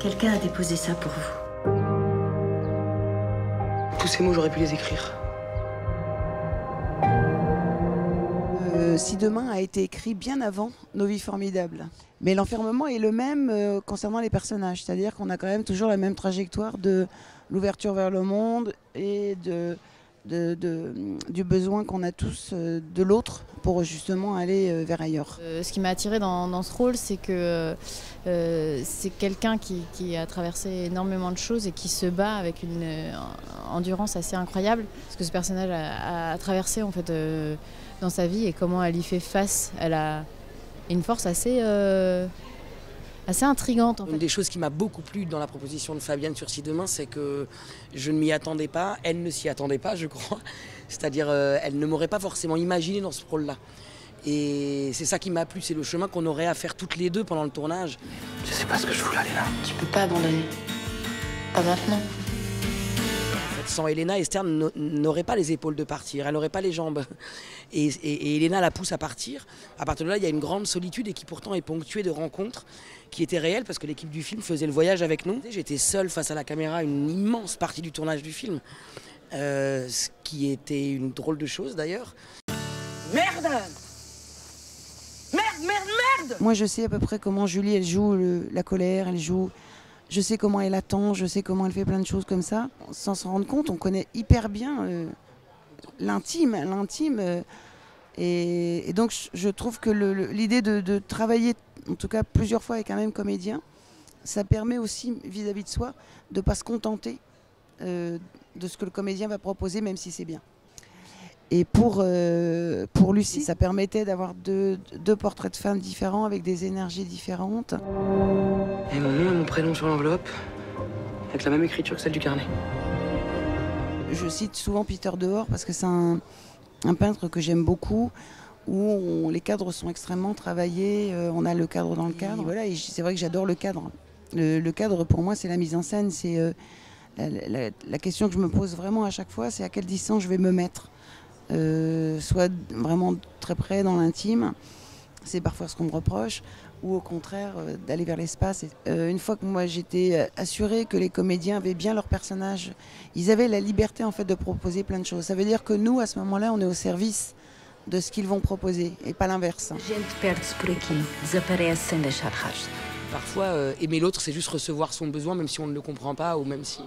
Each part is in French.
Quelqu'un a déposé ça pour vous. Tous ces mots, j'aurais pu les écrire. Si demain a été écrit bien avant Nos vies formidables. Mais l'enfermement est le même concernant les personnages, c'est-à-dire qu'on a quand même toujours la même trajectoire de l'ouverture vers le monde et du besoin qu'on a tous de l'autre pour justement aller vers ailleurs. Ce qui m'a attirée dans ce rôle, c'est que c'est quelqu'un qui a traversé énormément de choses et qui se bat avec une endurance assez incroyable. Ce que ce personnage a traversé en fait dans sa vie et comment elle y fait face. Elle a une force assez intrigante. En fait. Une des choses qui m'a beaucoup plu dans la proposition de Fabienne sur Si demain, c'est que je ne m'y attendais pas, elle ne s'y attendait pas, je crois. C'est-à-dire, elle ne m'aurait pas forcément imaginé dans ce rôle-là. Et c'est ça qui m'a plu, c'est le chemin qu'on aurait à faire toutes les deux pendant le tournage. Je sais pas ce que je voulais aller là. Tu peux pas abandonner. Pas maintenant. Sans Elena, Esther n'aurait pas les épaules de partir, elle n'aurait pas les jambes. Et Elena la pousse à partir. À partir de là, il y a une grande solitude et qui pourtant est ponctuée de rencontres qui étaient réelles parce que l'équipe du film faisait le voyage avec nous. J'étais seule face à la caméra une immense partie du tournage du film, ce qui était une drôle de chose d'ailleurs. Merde! Merde! Moi, je sais à peu près comment Julie, elle joue la colère, elle joue... Je sais comment elle attend, je sais comment elle fait plein de choses comme ça. Sans s'en rendre compte, on connaît hyper bien l'intime. Et donc, je trouve que l'idée de travailler, en tout cas plusieurs fois avec un même comédien, ça permet aussi, vis-à-vis de soi, de ne pas se contenter de ce que le comédien va proposer, même si c'est bien. Et pour Lucie, ça permettait d'avoir deux portraits de femmes différents, avec des énergies différentes. Et mon nom et mon prénom sur l'enveloppe, avec la même écriture que celle du carnet. Je cite souvent Peter Dehors parce que c'est un peintre que j'aime beaucoup, où les cadres sont extrêmement travaillés, on a le cadre dans le cadre. Et voilà, et c'est vrai que j'adore le cadre. Le cadre, pour moi, c'est la mise en scène. C'est la question que je me pose vraiment à chaque fois, c'est à quelle distance je vais me mettre. Soit vraiment très près dans l'intime, c'est parfois ce qu'on me reproche, ou au contraire d'aller vers l'espace. Une fois que moi j'étais assurée que les comédiens avaient bien leur personnage, ils avaient la liberté en fait de proposer plein de choses. Ça veut dire que nous, à ce moment-là, on est au service de ce qu'ils vont proposer, et pas l'inverse. Parfois, aimer l'autre, c'est juste recevoir son besoin, même si on ne le comprend pas, ou même si...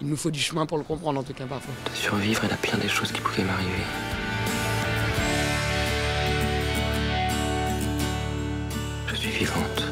il nous faut du chemin pour le comprendre, en tout cas, parfois. De survivre à la pire des choses qui pouvaient m'arriver. Je suis vivante.